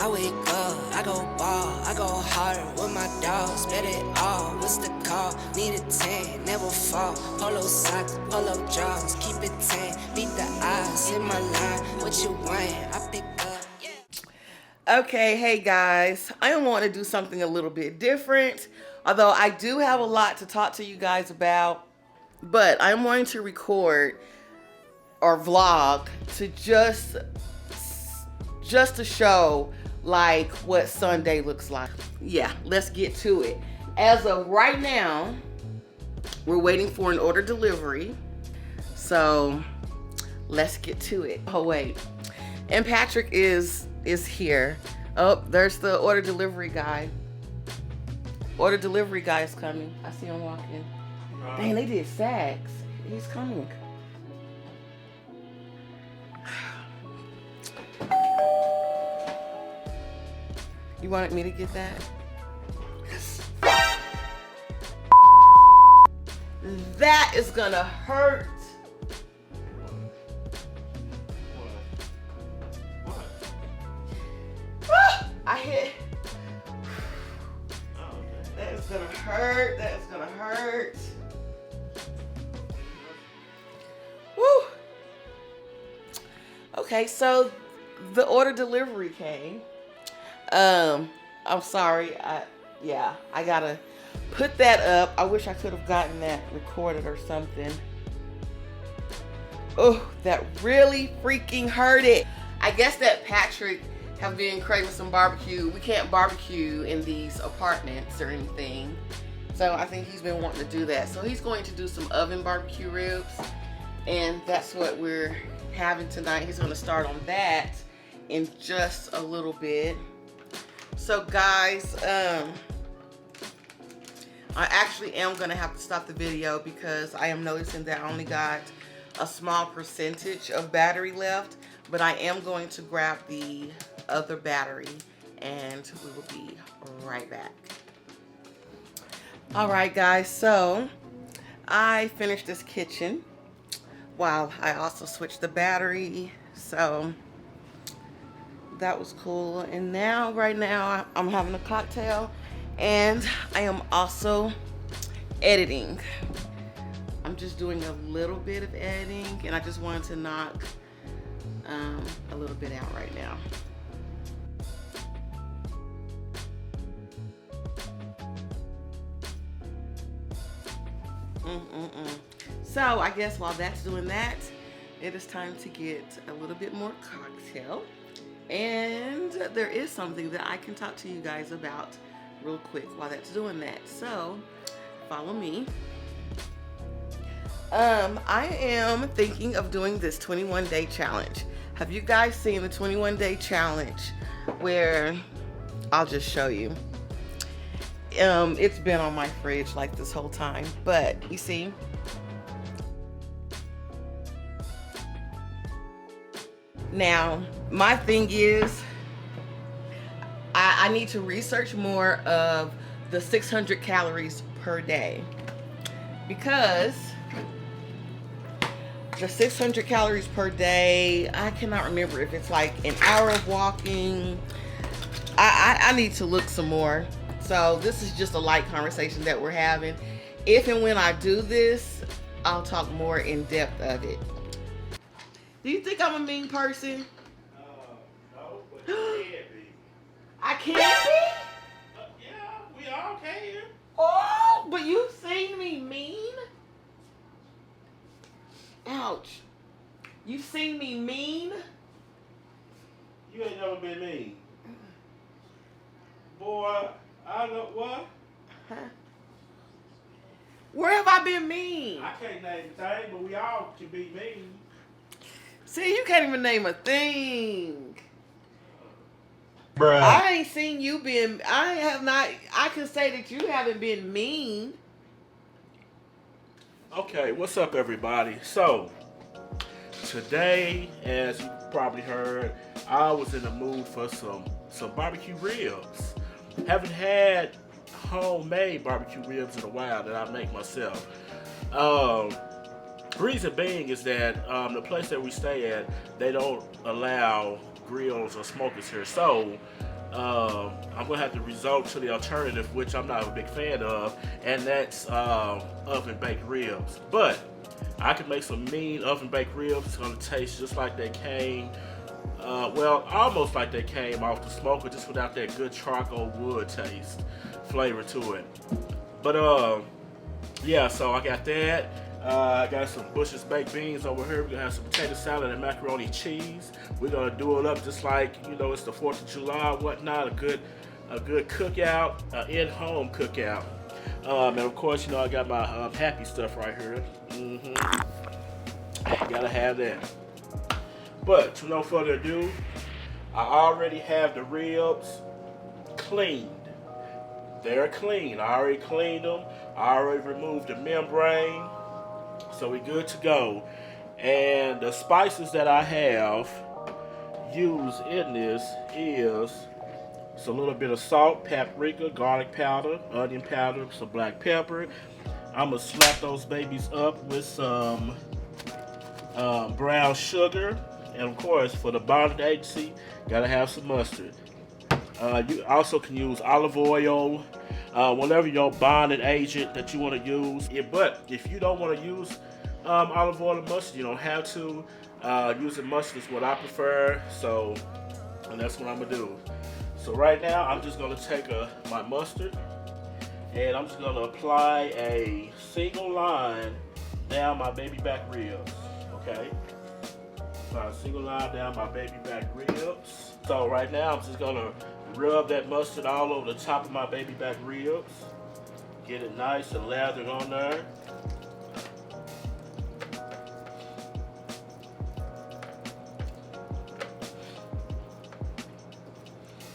I wake up, I go ball, I go hard with my dogs, bet it all. What's the call? Need a 10, never fall. Polo socks, polo jaws, keep it 10. Beat the odds, hit my line. What you want? I pick up. Okay, hey guys, I want to do something a little bit different. Although I do have a lot to talk to you guys about, but I'm going to record or vlog to just to show like what Sunday looks like. Yeah, let's get to it. As of right now, we're waiting for an order delivery. So let's get to it. Oh wait. And Patrick is here. Oh, there's the order delivery guy. Order delivery guy is coming. I see him walking. Dang, they did sags. He's coming. You wanted me to get that? That is gonna hurt. I hit. That is gonna hurt. That is gonna hurt. Woo. Okay, so the order delivery came. I'm sorry. I gotta put that up. I wish I could have gotten that recorded or something. Oh, that really freaking hurt it. I guess that Patrick have been craving some barbecue. We can't barbecue in these apartments or anything. So I think he's been wanting to do that. So he's going to do some oven barbecue ribs. And that's what we're having tonight. He's gonna start on that in just a little bit. So guys, I actually am gonna have to stop the video because I am noticing that I only got a small percentage of battery left, but I am going to grab the other battery and we will be right back. All right guys, so I finished this kitchen while I also switched the battery, so that was cool. And now, right now, I'm having a cocktail and I am also editing. I'm just doing a little bit of editing and I just wanted to knock a little bit out right now. So I guess while that's doing that, it is time to get a little bit more cocktail. And there is something that I can talk to you guys about real quick while that's doing that. So follow me. I am thinking of doing this 21-day challenge. Have you guys seen the 21-day challenge where I'll just show you? It's been on my fridge like this whole time, but you see, now my thing is I need to research more of the 600 calories per day, because the 600 calories per day, I cannot remember if it's like an hour of walking. I need to look some more. So this is just a light conversation that we're having. If and when I do this, I'll talk more in depth of it. Do you think I'm a mean person? No, but you can be. I can't be? Yeah, we all can. Oh, but you've seen me mean? Ouch. You've seen me mean? You ain't never been mean. Boy, I know what? Huh? Where have I been mean? I can't name the thing, but we all can be mean. See, you can't even name a thing. Bruh. I ain't seen you being, I can say that you haven't been mean. Okay, what's up, everybody? So, today, as you probably heard, I was in the mood for some barbecue ribs. Haven't had homemade barbecue ribs in a while that I make myself. Reason being is that the place that we stay at, they don't allow grills or smokers here. So I'm gonna have to resort to the alternative, which I'm not a big fan of, and that's oven baked ribs. But I can make some mean oven baked ribs. It's gonna taste just like they came, well, almost like they came off the smoker, just without that good charcoal wood taste flavor to it. But yeah, so I got that. I got some Bush's baked beans over here. We're gonna have some potato salad and macaroni cheese. We're gonna do it up just like, you know, it's the 4th of July or whatnot. A good cookout, in-home cookout. And of course, you know, I got my happy stuff right here. Gotta have that. But to no further ado, I already have the ribs cleaned. They're clean. I already cleaned them. I already removed the membrane. So we're good to go. And the spices that I have used in this is a little bit of salt, paprika, garlic powder, onion powder, some black pepper. I'm going to slap those babies up with some brown sugar. And of course, for the bonding agency, gotta have some mustard. You also can use olive oil, whatever your bonding agent that you want to use. But if you don't want to use olive oil and mustard, you don't have to. Using mustard is what I prefer. So, and that's what I'm gonna do. So right now, I'm just gonna take my mustard, and I'm just gonna apply a single line down my baby back ribs. Okay. A single line down my baby back ribs. So right now I'm just gonna rub that mustard all over the top of my baby back ribs. Get it nice and lathered on there.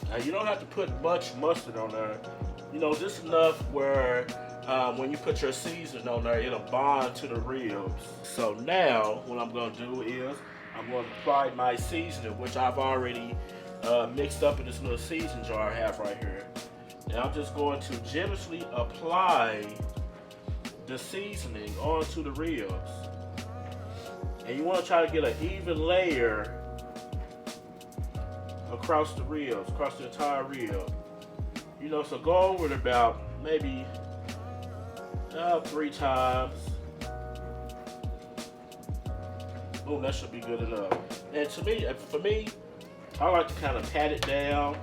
Now you don't have to put much mustard on there. You know, just enough where when you put your seasoning on there, it'll bond to the ribs. So now what I'm gonna do is I'm going to apply my seasoning, which I've already mixed up in this little seasoning jar I have right here. And I'm just going to generously apply the seasoning onto the ribs. And you want to try to get an even layer across the ribs, across the entire rib. You know, so go over it about maybe 3 times. Boom, that should be good enough. And for me, I like to kind of pat it down.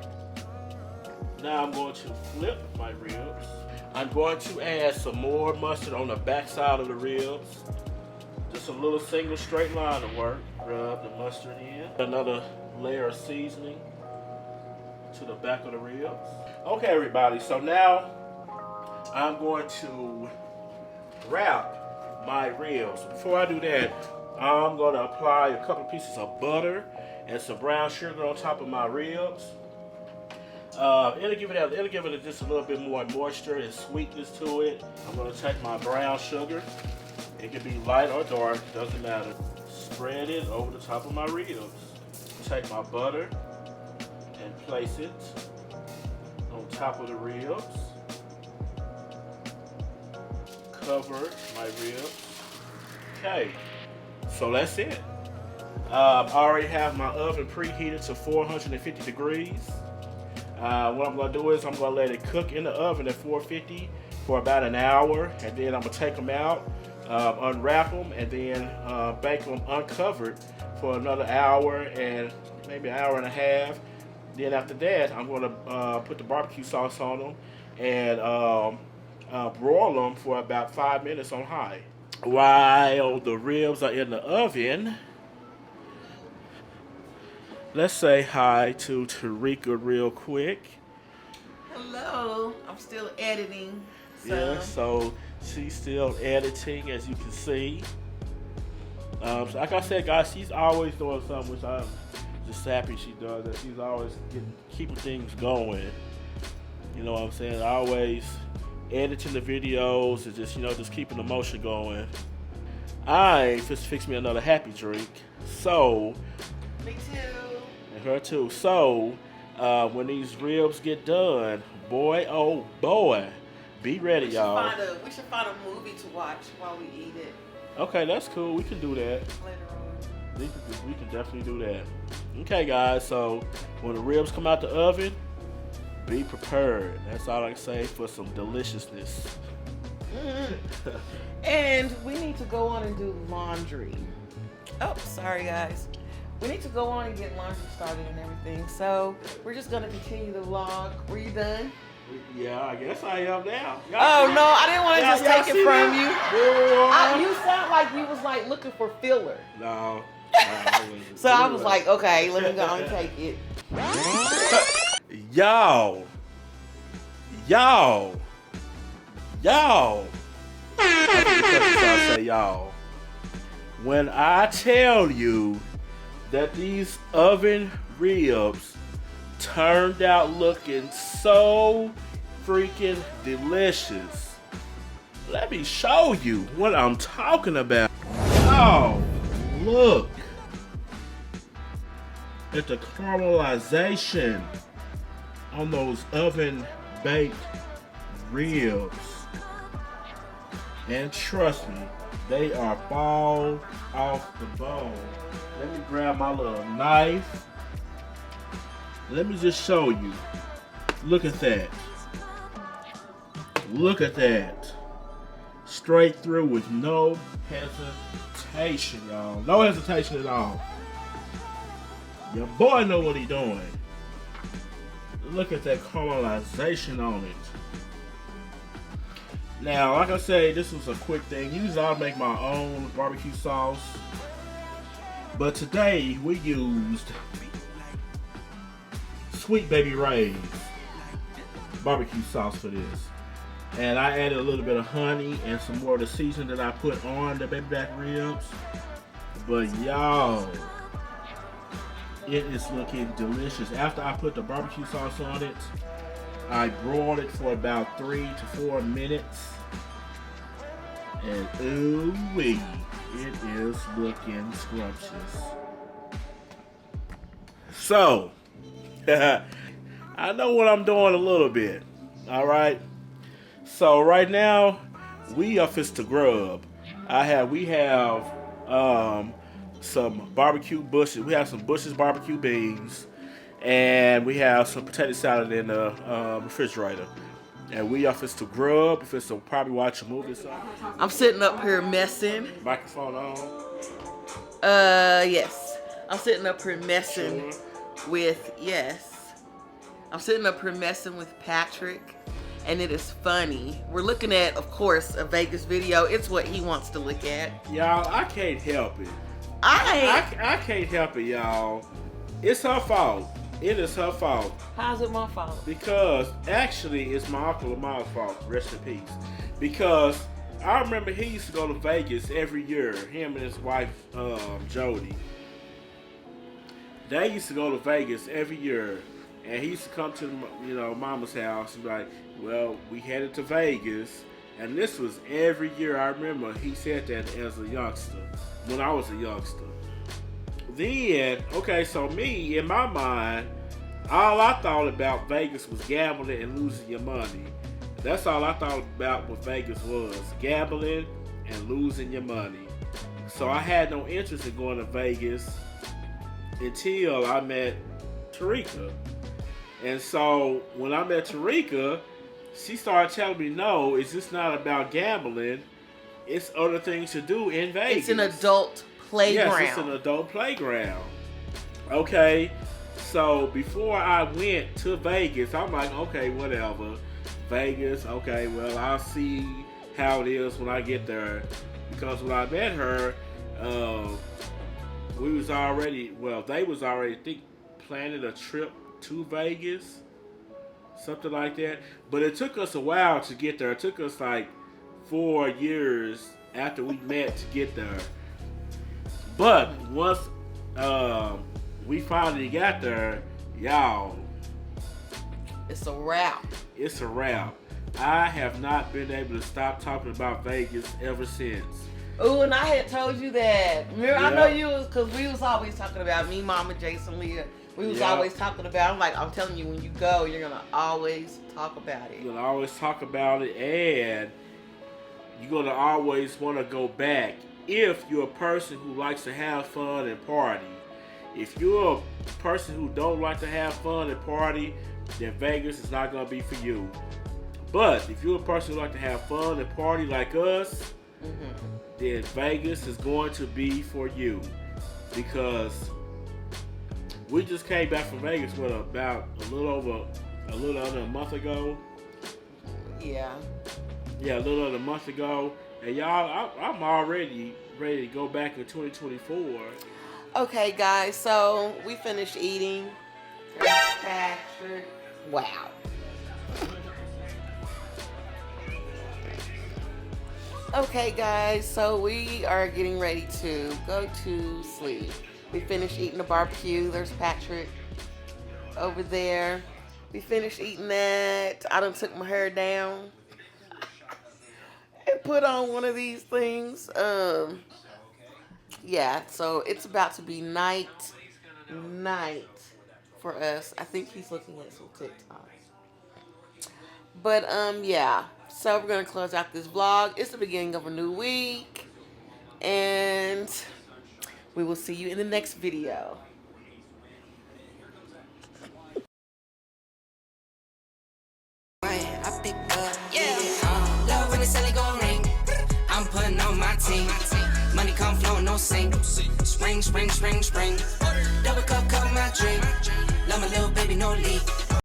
Now I'm going to flip my ribs. I'm going to add some more mustard on the back side of the ribs. Just a little single straight line of work. Rub the mustard in. Another layer of seasoning to the back of the ribs. Okay, everybody, so now I'm going to wrap my ribs. Before I do that, I'm going to apply a couple pieces of butter and some brown sugar on top of my ribs. It'll give it just a little bit more moisture and sweetness to it. I'm going to take my brown sugar. It can be light or dark, doesn't matter. Spread it over the top of my ribs. Take my butter and place it on top of the ribs. Cover my ribs. Okay. So that's it. I already have my oven preheated to 450 degrees. What I'm going to do is I'm going to let it cook in the oven at 450 for about an hour, and then I'm going to take them out, unwrap them, and then bake them uncovered for another hour and maybe an hour and a half. Then after that, I'm going to put the barbecue sauce on them and broil them for about 5 minutes on high. While the ribs are in the oven, let's say hi to Tarika real quick. Hello. I'm still editing. Yeah, so she's still editing, as you can see. So like I said, guys, she's always doing something, which I'm just happy she does. That she's always keeping things going. You know what I'm saying? Always editing the videos and just keeping the motion going. I just fixed me another happy drink. So Me too. and her too. So when these ribs get done, boy oh boy, be ready, y'all. We should find a movie to watch while we eat it Okay, that's cool. We can do that. later on. We can definitely do that. Okay, guys. So when the ribs come out the oven, Be prepared. That's all I can say for some deliciousness. And we need to go on and do laundry. Oh, sorry guys. We need to go on and get laundry started and everything. So we're just gonna continue the vlog. Were you done? Yeah, I guess I am now. Oh no, I didn't want to just take it from you. Boy. You sound like you was like looking for filler. No. So I was like, okay, let me go and take it. Y'all. I say y'all. When I tell you that these oven ribs turned out looking so freaking delicious, let me show you what I'm talking about. Oh, look at the caramelization on those oven baked ribs. And trust me, they are ball off the bone. Let me grab my little knife. Let me just show you. Look at that. Look at that. Straight through with no hesitation, y'all. No hesitation at all. Your boy know what he doing. Look at that caramelization on it. Now, like I say, this was a quick thing. Usually I'll make my own barbecue sauce. But today we used Sweet Baby Ray's barbecue sauce for this. And I added a little bit of honey and some more of the seasoning that I put on the baby back ribs. But y'all, it is looking delicious. After I put the barbecue sauce on it, I broiled it for about 3 to 4 minutes. And ooh-wee, it is looking scrumptious. So, I know what I'm doing a little bit. Alright? So right now, we are fist to grub. We have some barbecue bushes. We have some Bush's barbecue beans. And we have some potato salad in the refrigerator. And we are fist to grub. Fist to probably watch a movie or something. I'm sitting up here messing. Microphone on. Yes. I'm sitting up here messing with, I'm sitting up here messing with Patrick. And it is funny. We're looking at, of course, a Vegas video. It's what he wants to look at. Y'all, I can't help it. I can't help it, y'all. It's her fault. It is her fault. How's it my fault? Because actually, it's my Uncle Lamar's fault. Rest in peace. Because I remember he used to go to Vegas every year. Him and his wife, Jody. They used to go to Vegas every year. And he used to come to, Mama's house and be like, well, we headed to Vegas. And this was every year. I remember he said that as a youngster. When I was a youngster. Then, okay, so me, in my mind, all I thought about Vegas was gambling and losing your money. That's all I thought about what Vegas was. Gambling and losing your money. So I had no interest in going to Vegas until I met Tarika. And so when I met Tarika, she started telling me, no, it's just not about gambling. It's other things to do in Vegas. It's an adult playground. Yes, it's an adult playground. Okay, so before I went to Vegas, I'm like, okay, whatever. Vegas, okay, well, I'll see how it is when I get there. Because when I met her, they was already, planning a trip to Vegas. Something like that. But it took us a while to get there. It took us like 4 years after we met to get there. But once we finally got there, y'all, it's a wrap. It's a wrap. I have not been able to stop talking about Vegas ever since. Oh, and I had told you that. Remember, I know you was, because we was always talking about me, Mama, Jason, Leah. We was always talking about. I'm telling you, when you go, you're gonna always talk about it. You're gonna always talk about it, and you're gonna always want to go back if you're a person who likes to have fun and party. If you're a person who don't like to have fun and party, then Vegas is not gonna be for you. But if you're a person who like to have fun and party like us, then Vegas is going to be for you, because we just came back from Vegas about a little under a month ago. Yeah, a little under a month ago, and y'all, I'm already ready to go back in 2024. Okay, guys, so we finished eating. Patrick. Wow. Okay, guys, so we are getting ready to go to sleep. We finished eating the barbecue. There's Patrick over there. We finished eating that. I done took my hair down and put on one of these things. Yeah, so it's about to be night for us. I think he's looking at some TikTok. But yeah. So we're gonna close out this vlog. It's the beginning of a new week, and we will see you in the next video. I pick up, yeah. Love when the celly gon' ring. I'm putting on my team. Money come flow, no sink. Spring, spring, spring, spring. Double cup, cup my drink. Love my little baby, no leak.